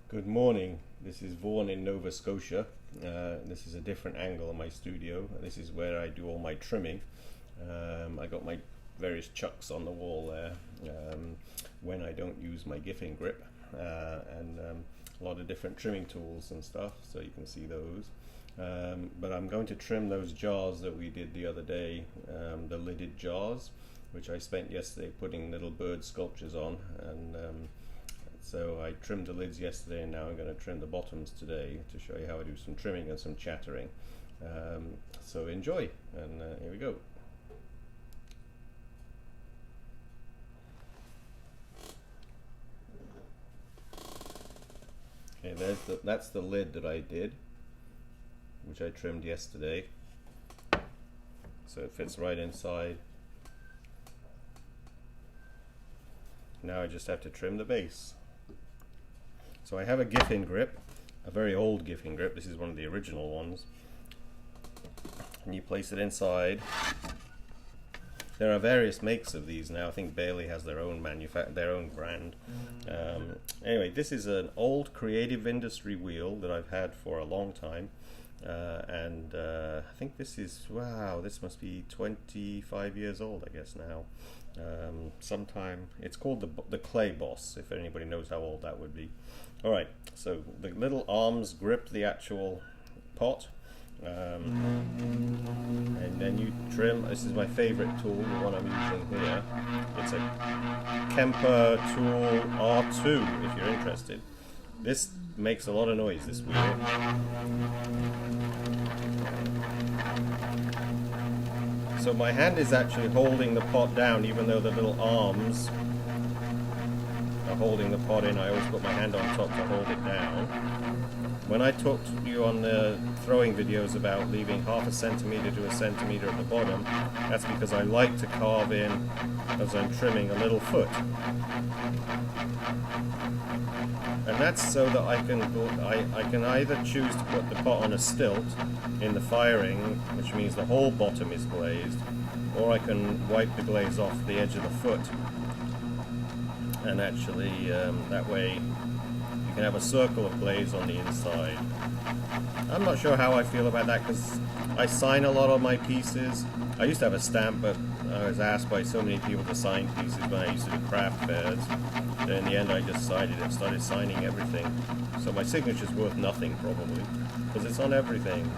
Good morning. This is Vaughan in Nova Scotia. This is a different angle of my studio. This is where I do all my trimming. I got my various chucks on the wall there when I don't use my Giffin Grip, and a lot of different trimming tools and stuff, so you can see those. But I'm going to trim those jars that we did the other day, the lidded jars, which I spent yesterday putting little bird sculptures on, and so I trimmed the lids yesterday, and now I'm going to trim the bottoms today to show you how I do some trimming and some chattering. So enjoy, and here we go. Okay, that's the lid that I did, which I trimmed yesterday. So it fits right inside. Now I just have to trim the base. So I have a Giffin Grip, a very old Giffin Grip. This is one of the original ones. And you place it inside. There are various makes of these now. I think Bailey has their own brand. Anyway, this is an old creative industry wheel that I've had for a long time. I think this is, wow, this must be 25 years old, I guess now. Sometime, it's called the Clay Boss, if anybody knows how old that would be. Alright, so the little arms grip the actual pot, and then you trim. This is my favorite tool, the one I'm using here. It's a Kemper tool R2, if you're interested. This makes a lot of noise, this wheel. So my hand is actually holding the pot down, even though the little arms are holding the pot in. I always put my hand on top to hold it down. When I talked to you on the throwing videos about leaving ½ centimeter to 1 centimeter at the bottom, that's because I like to carve in, as I'm trimming, a little foot. And that's so that I can either choose to put the pot on a stilt in the firing, which means the whole bottom is glazed, or I can wipe the glaze off the edge of the foot. And actually, that way you can have a circle of glaze on the inside. I'm not sure how I feel about that, because I sign a lot of my pieces. I used to have a stamp, but I was asked by so many people to sign pieces when I used to do craft fairs. And in the end, I just decided and started signing everything. So my signature's worth nothing, probably, because it's on everything.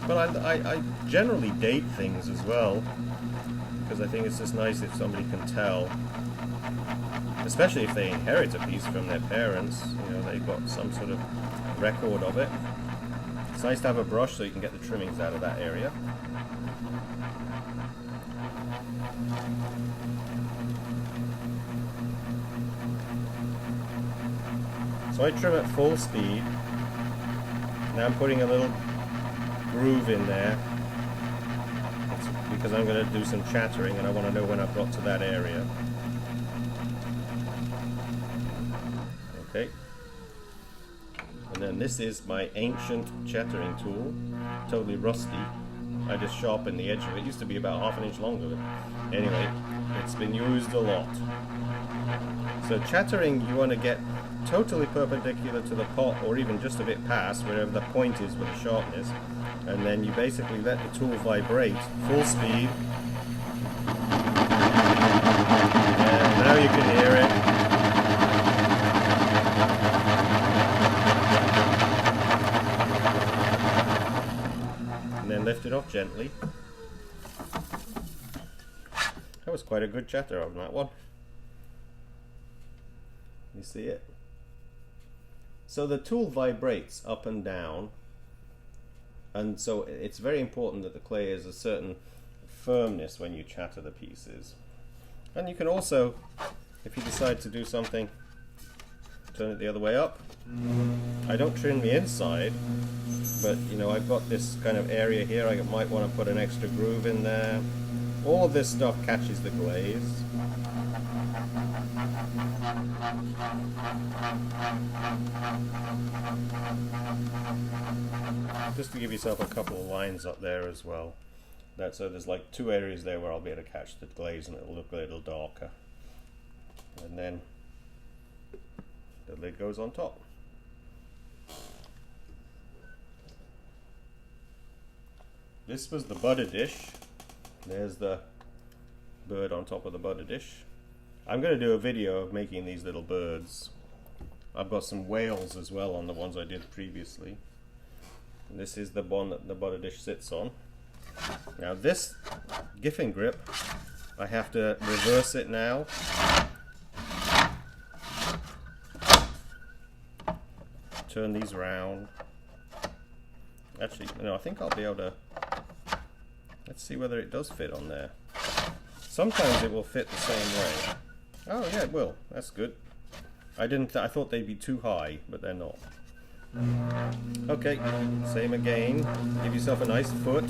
But I generally date things as well, because I think it's just nice if somebody can tell, especially if they inherit a piece from their parents. You know, they've got some sort of record of it. It's nice to have a brush so you can get the trimmings out of that area. So I trim at full speed. Now I'm putting a little groove in there. It's because I'm going to do some chattering and I want to know when I've got to that area. Okay. And then this is my ancient chattering tool, totally rusty. I just sharpened the edge of it. It used to be about ½ inch longer. Anyway, it's been used a lot. So chattering, you want to get totally perpendicular to the pot, or even just a bit past, wherever the point is with the sharpness. And then you basically let the tool vibrate, full speed. And now you can hear it. And then lift it off gently. That was quite a good chatter on that one. You see it? So the tool vibrates up and down, and so it's very important that the clay has a certain firmness when you chatter the pieces. And you can also, if you decide to do something, turn it the other way up. I don't trim the inside, but you know, I've got this kind of area here. I might want to put an extra groove in there. All of this stuff catches the glaze. Just to give yourself a couple of lines up there as well. So there's like 2 areas there where I'll be able to catch the glaze and it'll look a little darker. And then the lid goes on top. This was the butter dish. There's the bird on top of the butter dish. I'm going to do a video of making these little birds. I've got some whales as well on the ones I did previously. And this is the one that the butter dish sits on. Now this Giffin Grip, I have to reverse it now. Turn these round. Actually, no, I think I'll be able to. Let's see whether it does fit on there. Sometimes it will fit the same way. Oh yeah, it will. That's good. I thought they'd be too high, but they're not. Okay, same again. Give yourself a nice foot.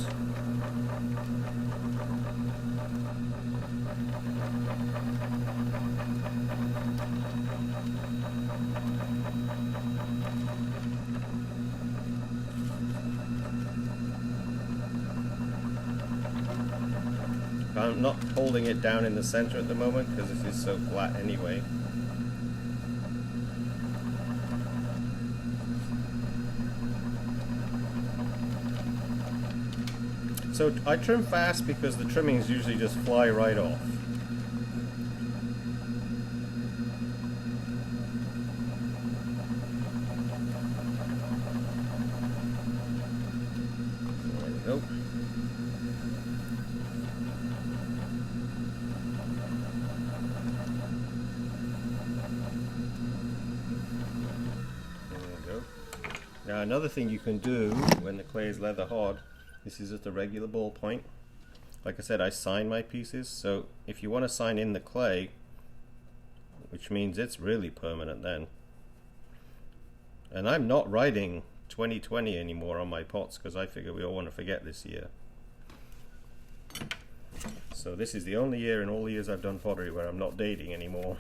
I'm not holding it down in the center at the moment because this is so flat anyway. So I trim fast because the trimmings usually just fly right off. There we go. Now another thing you can do when the clay is leather hard, this is at the regular ballpoint. Like I said, I sign my pieces, so if you want to sign in the clay, which means it's really permanent then. And I'm not writing 2020 anymore on my pots because I figure we all want to forget this year. So this is the only year in all the years I've done pottery where I'm not dating anymore.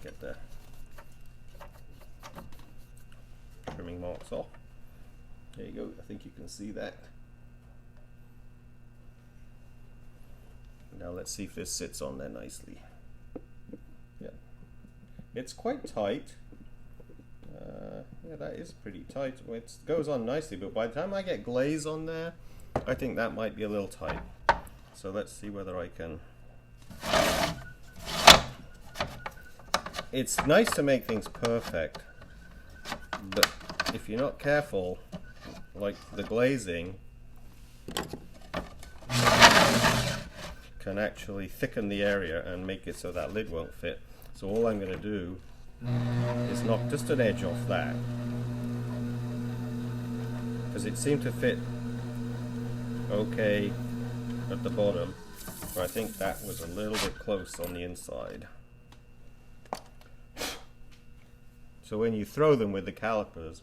Get the trimming marks off. There you go. I think you can see that. Now let's see if this sits on there nicely. Yeah, it's quite tight. Yeah, that is pretty tight. It goes on nicely, but by the time I get glaze on there, I think that might be a little tight. So let's see whether I can. It's nice to make things perfect, but if you're not careful, like the glazing can actually thicken the area and make it so that lid won't fit. So all I'm going to do is knock just an edge off that, because it seemed to fit okay at the bottom, but I think that was a little bit close on the inside. So when you throw them with the calipers,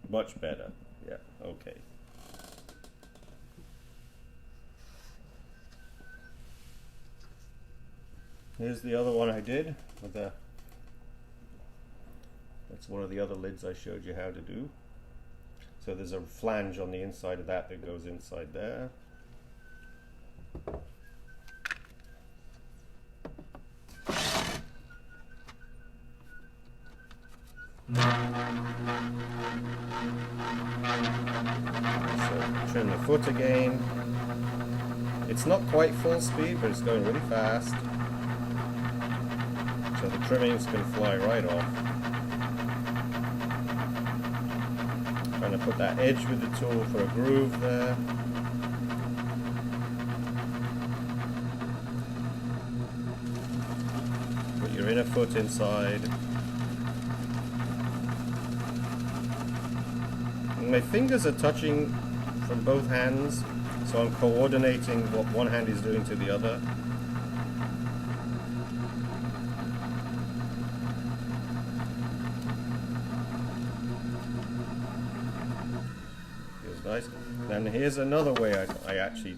much better. Yeah, okay. Here's the other one I did with the. That's one of the other lids I showed you how to do. So there's a flange on the inside of that that goes inside there. So trim the foot again. It's not quite full speed, but it's going really fast. So the trimmings can fly right off. Trying to put that edge with the tool for a groove there. Put your inner foot inside. My fingers are touching from both hands, so I'm coordinating what one hand is doing to the other. Feels nice. And here's another way I actually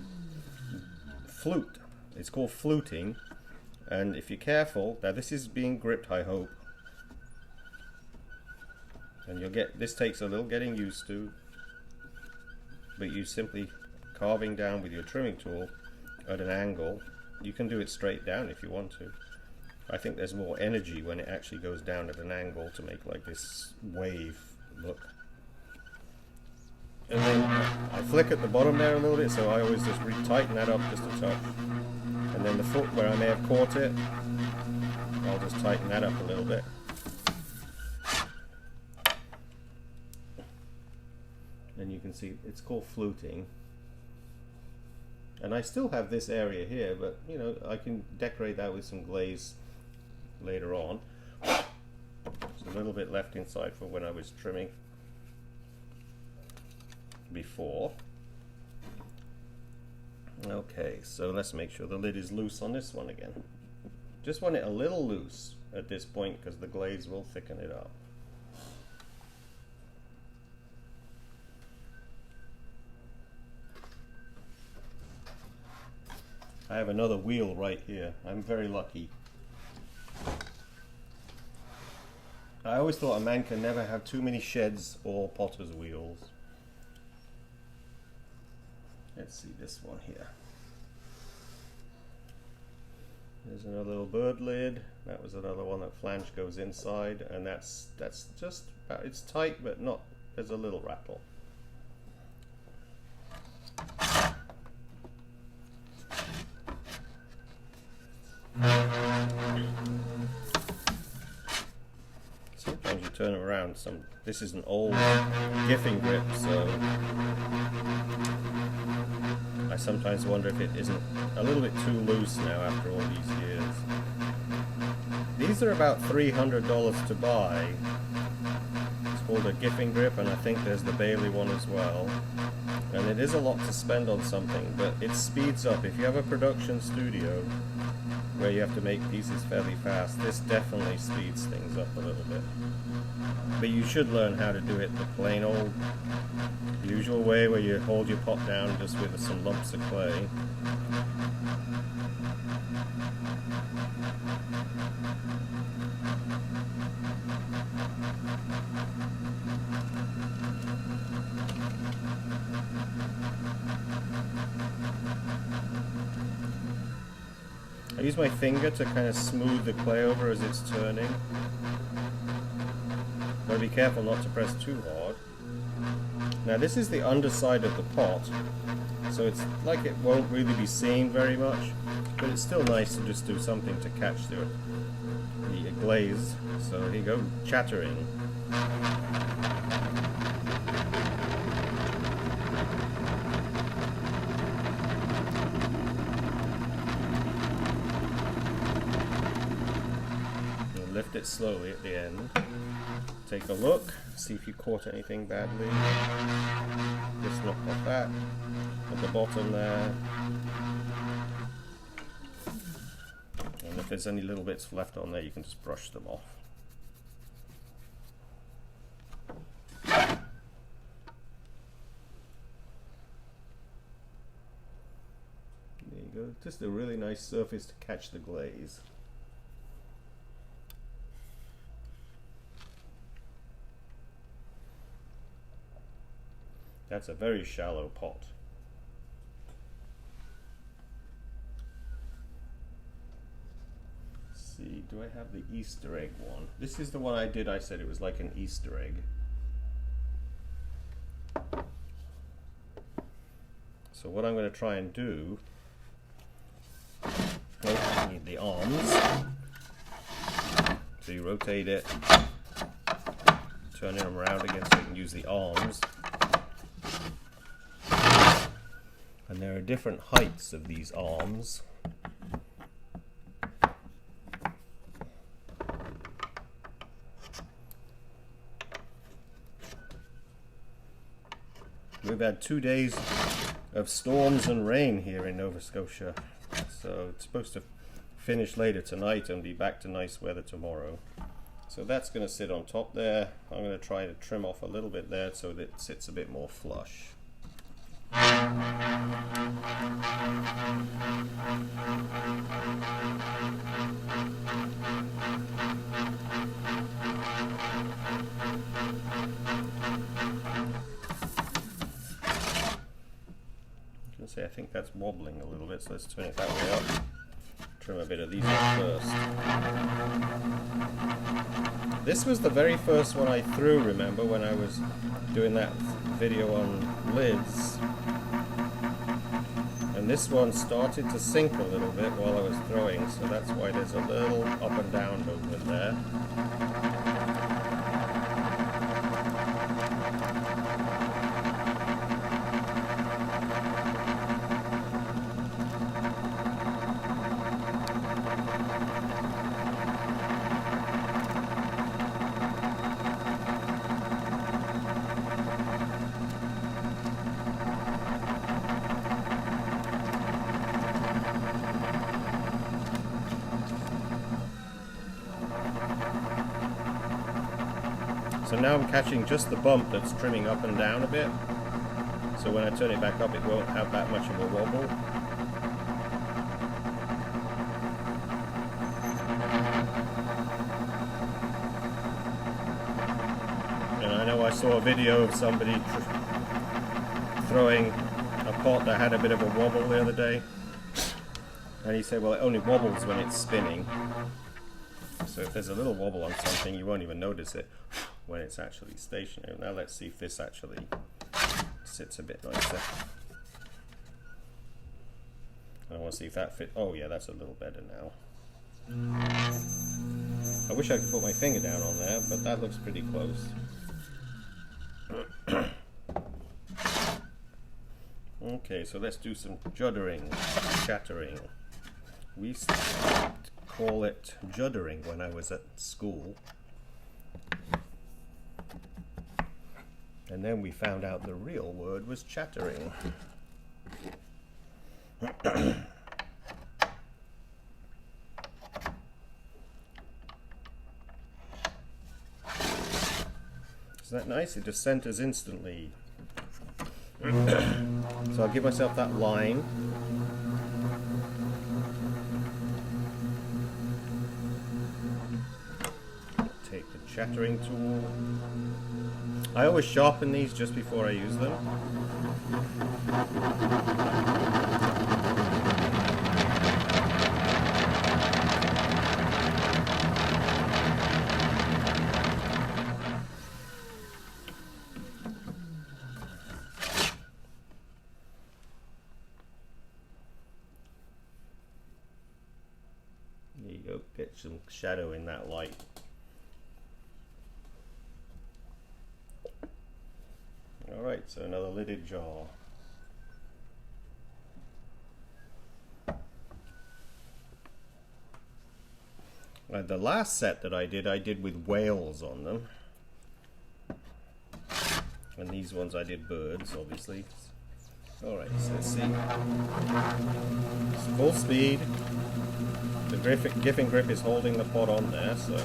flute. It's called fluting, and if you're careful, now this is being gripped, I hope. And you'll get, this takes a little getting used to. but you simply carving down with your trimming tool at an angle. You can do it straight down if you want to. I think there's more energy when it actually goes down at an angle to make like this wave look. And then I flick at the bottom there a little bit, so I always just tighten that up just a touch. And then the foot where I may have caught it, I'll just tighten that up a little bit. And you can see it's called fluting. And I still have this area here, but you know, I can decorate that with some glaze later on. There's a little bit left inside for when I was trimming before. Okay, so let's make sure the lid is loose on this one again. Just want it a little loose at this point because the glaze will thicken it up. I have another wheel right here. I'm very lucky. I always thought a man can never have too many sheds or potter's wheels. Let's see this one here. There's another little bird lid. That was another one that flange goes inside, and that's just about, it's tight but not, there's a little rattle. Sometimes you turn it around. This is an old Giffin Grip, so I sometimes wonder if it isn't a little bit too loose now after all these years. These are about $300 to buy. It's called a Giffin Grip, and I think there's the Bailey one as well. And it is a lot to spend on something, but it speeds up. If you have a production studio where you have to make pieces fairly fast, this definitely speeds things up a little bit. But you should learn how to do it the plain old usual way, where you hold your pot down just with some lumps of clay. I use my finger to kind of smooth the clay over as it's turning. Gotta be careful not to press too hard. Now this is the underside of the pot, so it's like it won't really be seen very much, but it's still nice to just do something to catch the glaze. So here you go, chattering. Lift it slowly at the end. Take a look, see if you caught anything badly. Just knock off that at the bottom there. And if there's any little bits left on there, you can just brush them off. There you go, just a really nice surface to catch the glaze. That's a very shallow pot. Let's see, do I have the Easter egg one? This is the one I did. I said it was like an Easter egg. So what I'm going to try and do, I need the arms. So you rotate it, turning them around again so you can use the arms. And there are different heights of these arms. We've had 2 days of storms and rain here in Nova Scotia, so it's supposed to finish later tonight and be back to nice weather tomorrow. So that's going to sit on top there. I'm going to try to trim off a little bit there so that it sits a bit more flush. See, I think that's wobbling a little bit, so let's turn it that way up. Trim a bit of these up first. This was the very first one I threw, remember, when I was doing that video on lids. And this one started to sink a little bit while I was throwing, so that's why there's a little up and down movement there. So now I'm catching just the bump that's trimming up and down a bit. So when I turn it back up, it won't have that much of a wobble. And I know I saw a video of somebody throwing a pot that had a bit of a wobble the other day. And he said, well, it only wobbles when it's spinning. So if there's a little wobble on something, you won't even notice it when it's actually stationary. Now let's see if this actually sits a bit nicer. I want to see if that fit. Oh yeah, that's a little better now. I wish I could put my finger down on there, but that looks pretty close. Okay, so let's do some juddering, chattering. We used to call it juddering when I was at school. And then we found out the real word was chattering. Isn't that nice? It just centers instantly. So I'll give myself that line. Take the chattering tool. I always sharpen these just before I use them. There you go, get some shadow in that light. Alright, so another lidded jar. The last set that I did with whales on them. And these ones I did birds, obviously. Alright, so let's see. It's full speed. The Giffin Grip is holding the pot on there, so...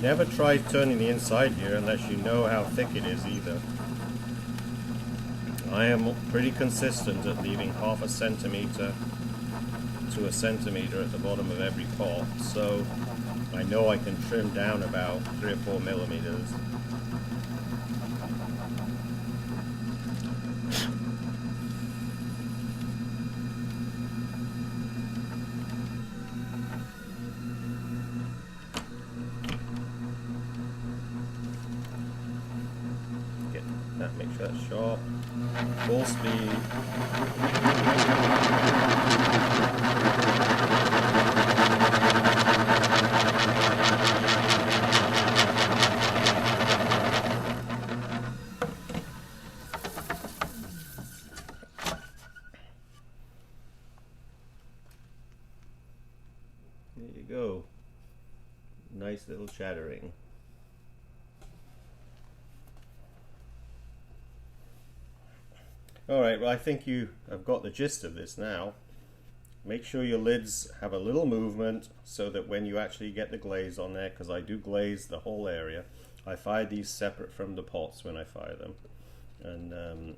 Never try turning the inside here unless you know how thick it is either. I am pretty consistent at leaving half a centimeter to a centimeter at the bottom of every pot, so I know I can trim down about 3 or 4 millimeters. Make sure that's sharp. Full speed. There you go. Nice little chattering. Alright, well I think you have got the gist of this now. Make sure your lids have a little movement so that when you actually get the glaze on there, because I do glaze the whole area, I fire these separate from the pots when I fire them. And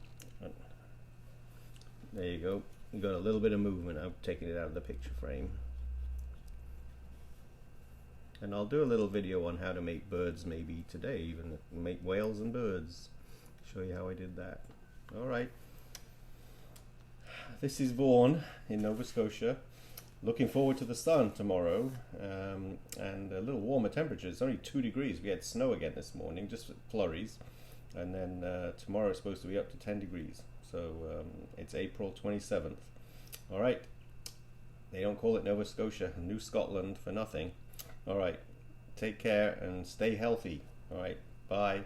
there you go. You got a little bit of movement. I'm taking it out of the picture frame. And I'll do a little video on how to make birds maybe today, even make whales and birds. Show you how I did that. Alright. This is Vaughan in Nova Scotia. Looking forward to the sun tomorrow and a little warmer temperature. It's only 2 degrees. We had snow again this morning, just flurries. And then tomorrow it's supposed to be up to 10 degrees. So it's April 27th. Alright. They don't call it Nova Scotia, New Scotland for nothing. Alright. Take care and stay healthy. Alright. Bye.